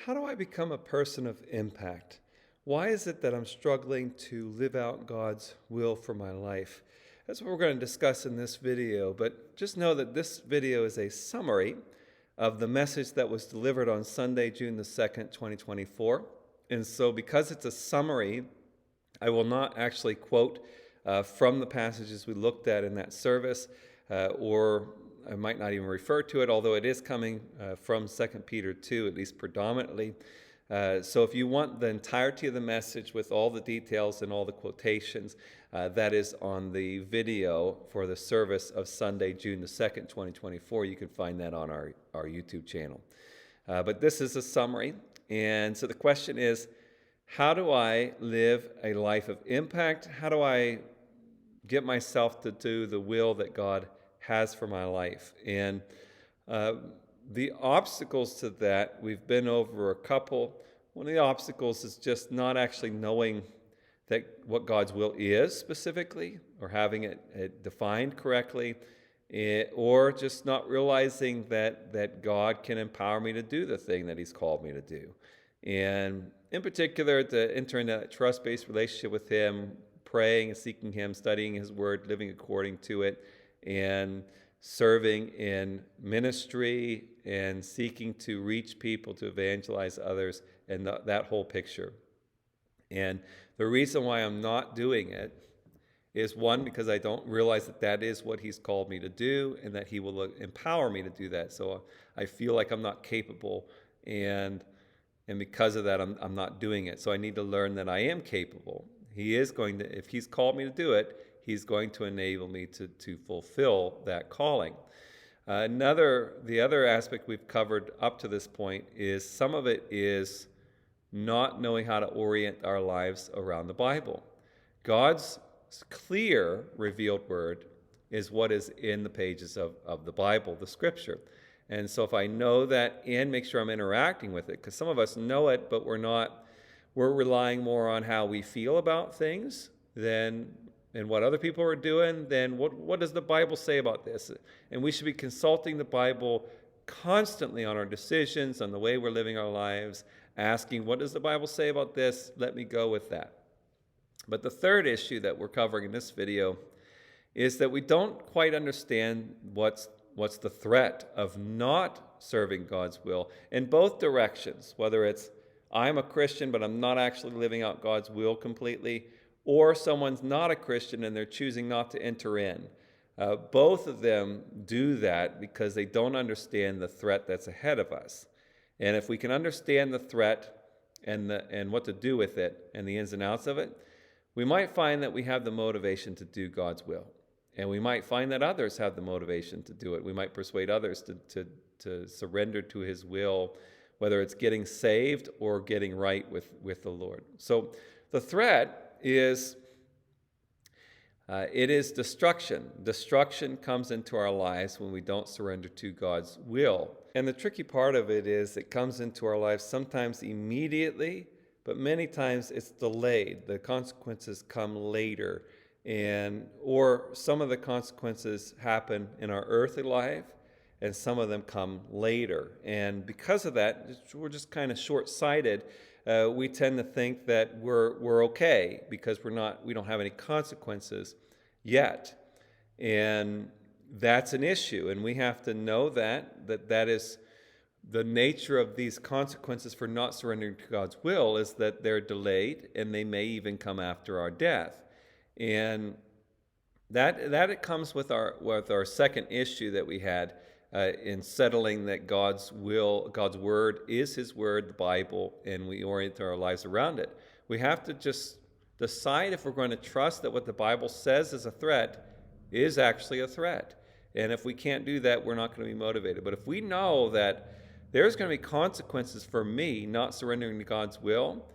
How do I become a person of impact? Why is it that I'm struggling to live out God's will for my life? That's what we're going to discuss in this video, but just know that this video is a summary of the message that was delivered on Sunday, June the 2nd, 2024. And so because it's a summary, I will not actually quote from the passages we looked at in that service, or I might not even refer to it, although it is coming from 2 Peter 2, at least predominantly. So if you want the entirety of the message with all the details and all the quotations, that is on the video for the service of Sunday, June the 2nd, 2024. You can find that on our YouTube channel. But this is a summary. And so the question is, how do I live a life of impact? How do I get myself to do the will that God has for my life? And the obstacles to that, we've been over a couple. One of the obstacles is just not actually knowing that what God's will is specifically, or having it defined correctly, or just not realizing that God can empower me to do the thing that He's called me to do. And in particular, to enter into that trust-based relationship with Him, praying and seeking Him, studying His Word, living according to it, and serving in ministry and seeking to reach people, to evangelize others, and that whole picture. And the reason why I'm not doing it is, one, because I don't realize that is what He's called me to do, and that He will empower me to do that. So I feel like I'm not capable, and because of that, I'm not doing it. So I need to learn that I am capable. He is going to, if He's called me to do it, He's going to enable me to fulfill that calling. The other aspect we've covered up to this point is some of it is not knowing how to orient our lives around the Bible. God's clear revealed word is what is in the pages of the Bible, the Scripture. And so if I know that and make sure I'm interacting with it, because some of us know it, but we're relying more on how we feel about things and what other people are doing, then what does the Bible say about this? And we should be consulting the Bible constantly on our decisions, on the way we're living our lives, asking, what does the Bible say about this? Let me go with that. But the third issue that we're covering in this video is that we don't quite understand what's the threat of not serving God's will in both directions, whether it's I'm a Christian, but I'm not actually living out God's will completely, or someone's not a Christian and they're choosing not to enter in. Both of them do that because they don't understand the threat that's ahead of us. And if we can understand the threat and what to do with it and the ins and outs of it, we might find that we have the motivation to do God's will. And we might find that others have the motivation to do it. We might persuade others to surrender to His will, whether it's getting saved or getting right with the Lord. So the threat is it is destruction. Destruction comes into our lives when we don't surrender to God's will. And the tricky part of it is it comes into our lives sometimes immediately, but many times it's delayed. The consequences come later. Or some of the consequences happen in our earthly life, and some of them come later. And because of that, we're just kind of short-sighted. We tend to think that we're okay because we don't have any consequences yet. And that's an issue, and we have to know that is the nature of these consequences for not surrendering to God's will, is that they're delayed, and they may even come after our death. And that it comes with our second issue that we had in settling that God's word is His word, the Bible, and we orient our lives around it. We have to just decide if we're going to trust that what the Bible says is a threat is actually a threat. And if we can't do that, we're not going to be motivated. But if we know that there's going to be consequences for me not surrendering to God's will,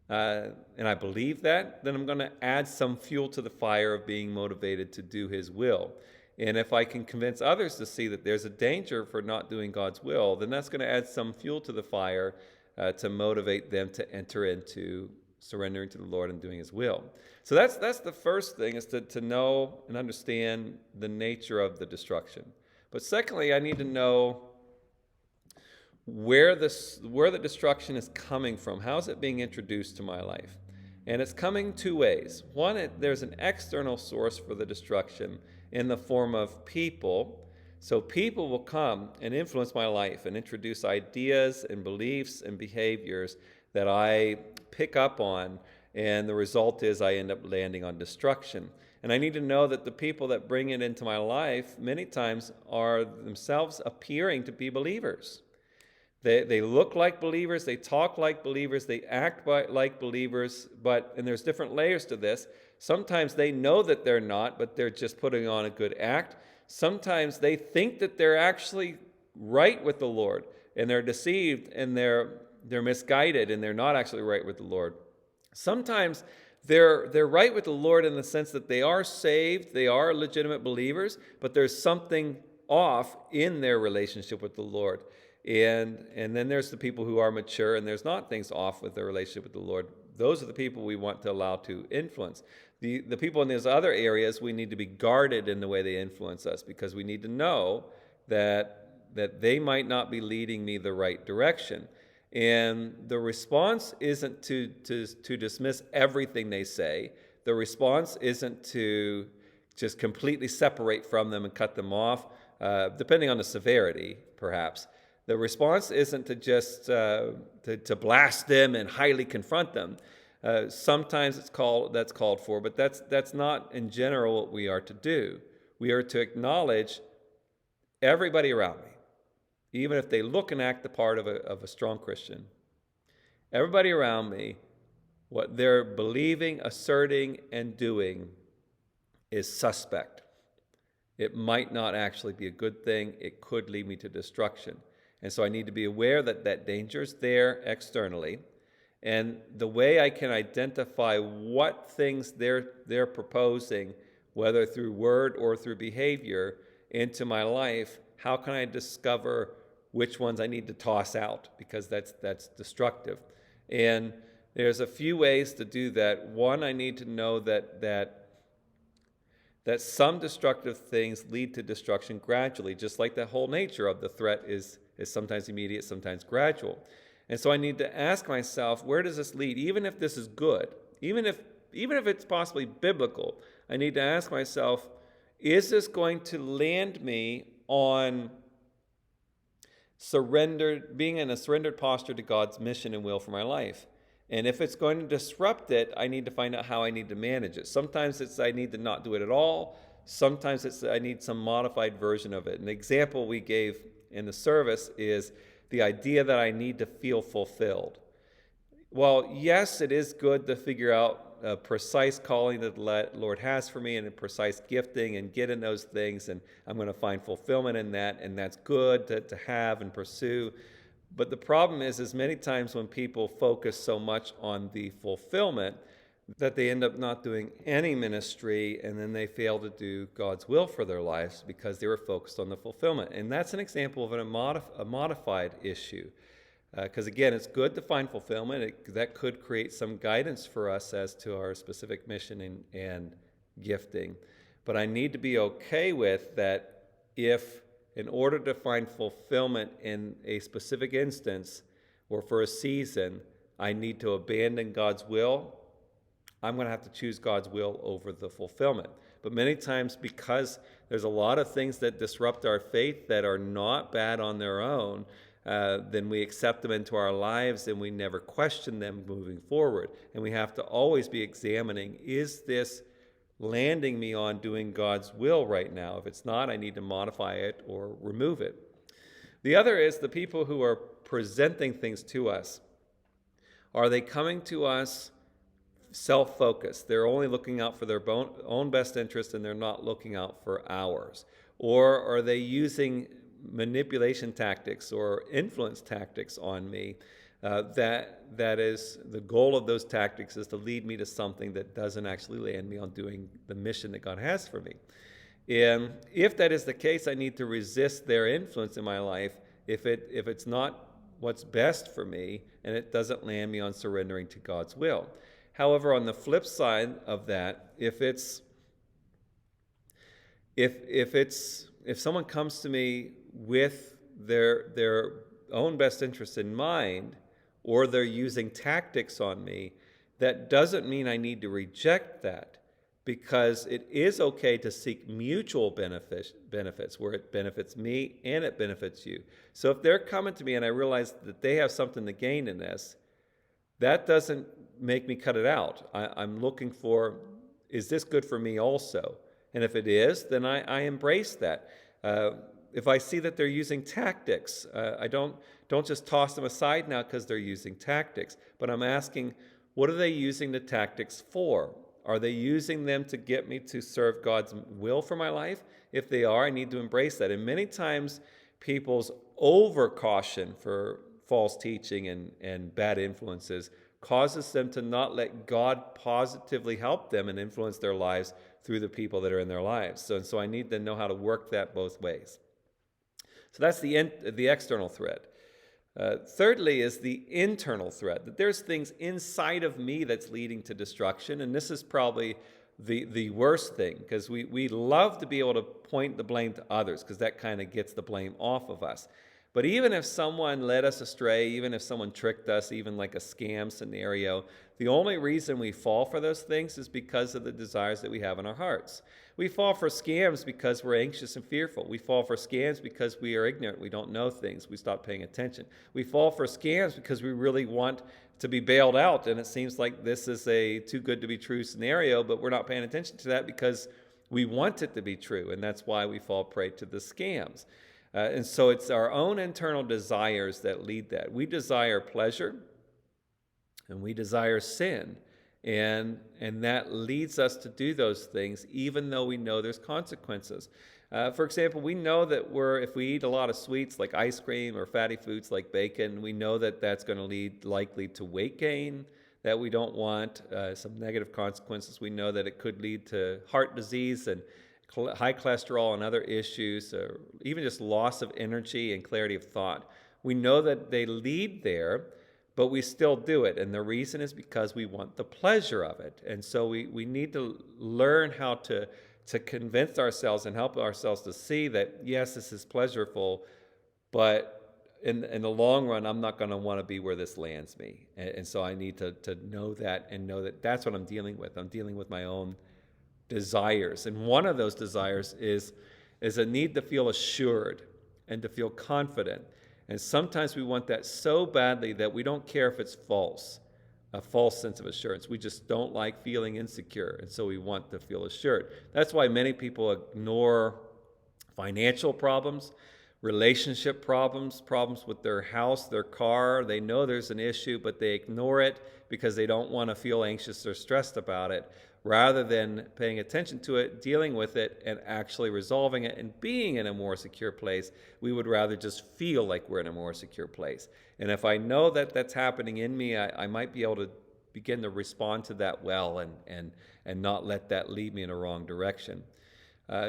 and I believe that, then I'm going to add some fuel to the fire of being motivated to do His will. And if I can convince others to see that there's a danger for not doing God's will, then that's going to add some fuel to the fire to motivate them to enter into surrendering to the Lord and doing His will. So that's the first thing, is to know and understand the nature of the destruction. But secondly, I need to know where the destruction is coming from. How is it being introduced to my life? And it's coming two ways. One, there's an external source for the destruction in the form of people. So people will come and influence my life and introduce ideas and beliefs and behaviors that I pick up on, and the result is I end up landing on destruction. And I need to know that the people that bring it into my life many times are themselves appearing to be believers. They look like believers, they talk like believers, they act like believers, and there's different layers to this. Sometimes they know that they're not, but they're just putting on a good act. Sometimes they think that they're actually right with the Lord, and they're deceived, and they're misguided, and they're not actually right with the Lord. Sometimes they're right with the Lord in the sense that they are saved, they are legitimate believers, but there's something off in their relationship with the Lord. And then there's the people who are mature, and there's not things off with their relationship with the Lord. Those are the people we want to allow to influence. The people in these other areas, we need to be guarded in the way they influence us, because we need to know that they might not be leading me the right direction. And the response isn't to dismiss everything they say. The response isn't to just completely separate from them and cut them off, depending on the severity, perhaps. The response isn't to just to blast them and highly confront them. Sometimes that's called for, but that's not in general what we are to do. We are to acknowledge everybody around me, even if they look and act the part of a strong Christian. Everybody around me, what they're believing, asserting, and doing is suspect. It might not actually be a good thing. It could lead me to destruction. And so I need to be aware that danger is there externally. And the way I can identify what things they're proposing, whether through word or through behavior, into my life, how can I discover which ones I need to toss out, because that's destructive? And there's a few ways to do that. One, I need to know that some destructive things lead to destruction gradually, just like the whole nature of the threat is sometimes immediate, sometimes gradual. And so I need to ask myself, where does this lead? Even if this is good, even if it's possibly biblical, I need to ask myself, is this going to land me on being in a surrendered posture to God's mission and will for my life? And if it's going to disrupt it, I need to find out how I need to manage it. Sometimes it's I need to not do it at all. Sometimes it's I need some modified version of it. An example we gave in the service is the idea that I need to feel fulfilled. Well, yes, it is good to figure out a precise calling that the Lord has for me and a precise gifting and get in those things, and I'm going to find fulfillment in that, and that's good to have and pursue. But the problem is many times when people focus so much on the fulfillment that they end up not doing any ministry, and then they fail to do God's will for their lives because they were focused on the fulfillment. And that's an example of a modified issue. Because again, it's good to find fulfillment. That could create some guidance for us as to our specific mission and gifting. But I need to be okay with that if, in order to find fulfillment in a specific instance or for a season, I need to abandon God's will, I'm going to have to choose God's will over the fulfillment. But many times, because there's a lot of things that disrupt our faith that are not bad on their own, then we accept them into our lives and we never question them moving forward. And we have to always be examining, is this landing me on doing God's will right now? If it's not, I need to modify it or remove it. The other is the people who are presenting things to us. Are they coming to us self-focused? They're only looking out for their own best interest and they're not looking out for ours. Or are they using manipulation tactics or influence tactics on me? That is the goal of those tactics, is to lead me to something that doesn't actually land me on doing the mission that God has for me. And if that is the case, I need to resist their influence in my life if it's not what's best for me and it doesn't land me on surrendering to God's will. However, on the flip side of that, if someone comes to me with their own best interest in mind, or they're using tactics on me, that doesn't mean I need to reject that, because it is okay to seek mutual benefits where it benefits me and it benefits you. So if they're coming to me and I realize that they have something to gain in this, that doesn't make me cut it out. I'm looking for, is this good for me also? And if it is, then I embrace that. If I see that they're using tactics, I don't just toss them aside now because they're using tactics, but I'm asking, what are they using the tactics for? Are they using them to get me to serve God's will for my life? If they are, I need to embrace that. And many times people's over caution for false teaching and bad influences causes them to not let God positively help them and influence their lives through the people that are in their lives. So I need to know how to work that both ways. So that's the external threat. Thirdly is the internal threat, that there's things inside of me that's leading to destruction, and this is probably the worst thing, because we love to be able to point the blame to others, because that kind of gets the blame off of us. But even if someone led us astray, even if someone tricked us, even like a scam scenario, the only reason we fall for those things is because of the desires that we have in our hearts. We fall for scams because we're anxious and fearful. We fall for scams because we are ignorant. We don't know things. We stop paying attention. We fall for scams because we really want to be bailed out, and it seems like this is a too good to be true scenario, but we're not paying attention to that because we want it to be true, and that's why we fall prey to the scams. And so it's our own internal desires that lead that. We desire pleasure and we desire sin. And that leads us to do those things even though we know there's consequences. For example, we know that if we eat a lot of sweets like ice cream or fatty foods like bacon, we know that that's going to lead likely to weight gain that we don't want, some negative consequences. We know that it could lead to heart disease and high cholesterol and other issues, or even just loss of energy and clarity of thought. We know that they lead there, but we still do it. And the reason is because we want the pleasure of it. And so we need to learn how to convince ourselves and help ourselves to see that, yes, this is pleasurable, but in the long run, I'm not going to want to be where this lands me. And so I need to know that and know that that's what I'm dealing with. I'm dealing with my own desires. And one of those desires is a need to feel assured and to feel confident. And sometimes we want that so badly that we don't care if it's false, a false sense of assurance. We just don't like feeling insecure, and so we want to feel assured. That's why many people ignore financial problems, relationship problems, problems with their house, their car. They know there's an issue, but they ignore it because they don't want to feel anxious or stressed about it. Rather than paying attention to it, dealing with it, and actually resolving it and being in a more secure place, we would rather just feel like we're in a more secure place. And if I know that that's happening in me, I might be able to begin to respond to that well and not let that lead me in a wrong direction.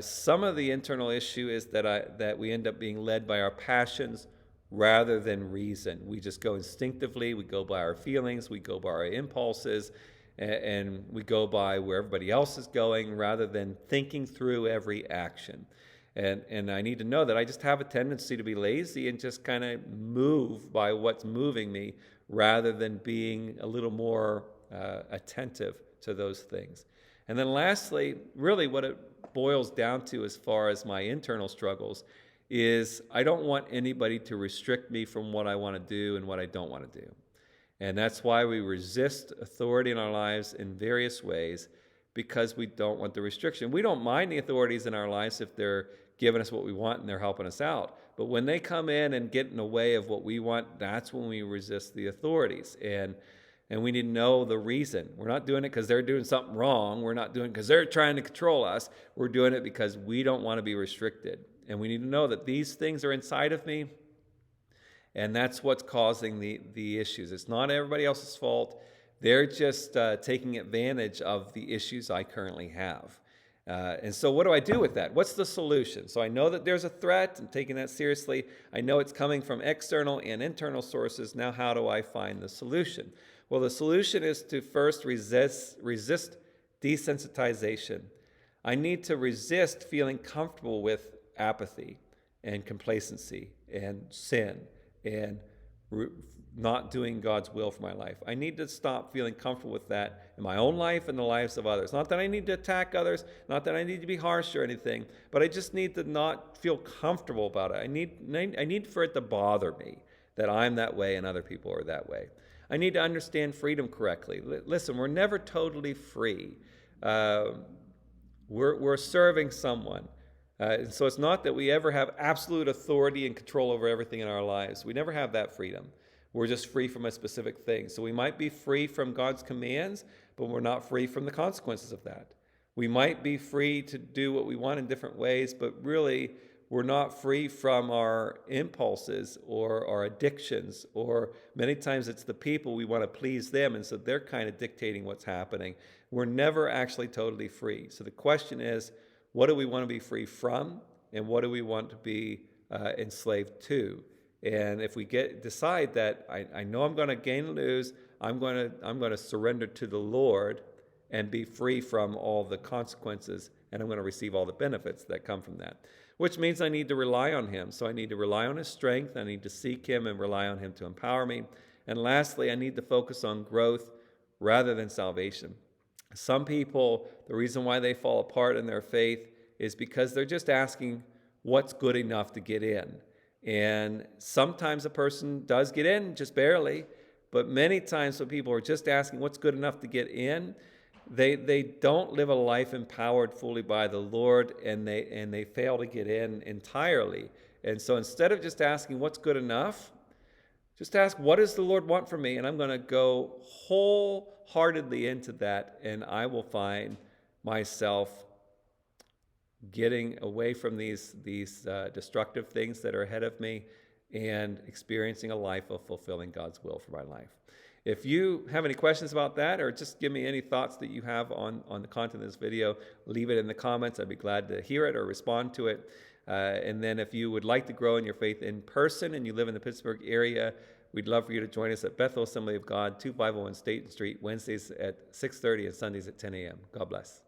Some of the internal issue is that we end up being led by our passions rather than reason. We just go instinctively, we go by our feelings, we go by our impulses, and we go by where everybody else is going rather than thinking through every action. And I need to know that I just have a tendency to be lazy and just kind of move by what's moving me rather than being a little more attentive to those things. And then lastly, really what it boils down to as far as my internal struggles is I don't want anybody to restrict me from what I want to do and what I don't want to do. And that's why we resist authority in our lives in various ways, because we don't want the restriction. We don't mind the authorities in our lives if they're giving us what we want and they're helping us out. But when they come in and get in the way of what we want, that's when we resist the authorities. And we need to know the reason. We're not doing it because they're doing something wrong. We're not doing it because they're trying to control us. We're doing it because we don't want to be restricted. And we need to know that these things are inside of me, and that's what's causing the issues. It's not everybody else's fault. They're just taking advantage of the issues I currently have. And so what do I do with that? What's the solution? So I know that there's a threat. I'm taking that seriously. I know it's coming from external and internal sources. Now how do I find the solution? Well, the solution is to first resist desensitization. I need to resist feeling comfortable with apathy and complacency and sin and not doing God's will for my life. I need to stop feeling comfortable with that in my own life and the lives of others. Not that I need to attack others, not that I need to be harsh or anything, but I just need to not feel comfortable about it. I need for it to bother me that I'm that way and other people are that way. I need to understand freedom correctly. Listen, we're never totally free. We're serving someone. And so it's not that we ever have absolute authority and control over everything in our lives. We never have that freedom. We're just free from a specific thing. So we might be free from God's commands, but we're not free from the consequences of that. We might be free to do what we want in different ways, but really we're not free from our impulses or our addictions, or many times it's the people we want to please them, and so they're kind of dictating what's happening. We're never actually totally free. So the question is, what do we want to be free from, and what do we want to be enslaved to? And if we decide that I know I'm going to gain and lose, I'm going to surrender to the Lord and be free from all the consequences, and I'm going to receive all the benefits that come from that, which means I need to rely on Him. So I need to rely on His strength. I need to seek Him and rely on Him to empower me. And lastly, I need to focus on growth rather than salvation. Some people, the reason why they fall apart in their faith is because they're just asking what's good enough to get in. And sometimes a person does get in, just barely, but many times when people are just asking what's good enough to get in, they don't live a life empowered fully by the Lord, and they fail to get in entirely. And so instead of just asking what's good enough, just ask, what does the Lord want from me? And I'm going to go wholeheartedly into that, and I will find myself getting away from these destructive things that are ahead of me and experiencing a life of fulfilling God's will for my life. If you have any questions about that, or just give me any thoughts that you have on the content of this video, leave it in the comments. I'd be glad to hear it or respond to it. And then if you would like to grow in your faith in person and you live in the Pittsburgh area, we'd love for you to join us at Bethel Assembly of God, 2501 State Street, Wednesdays at 6:30 and Sundays at 10 a.m. God bless.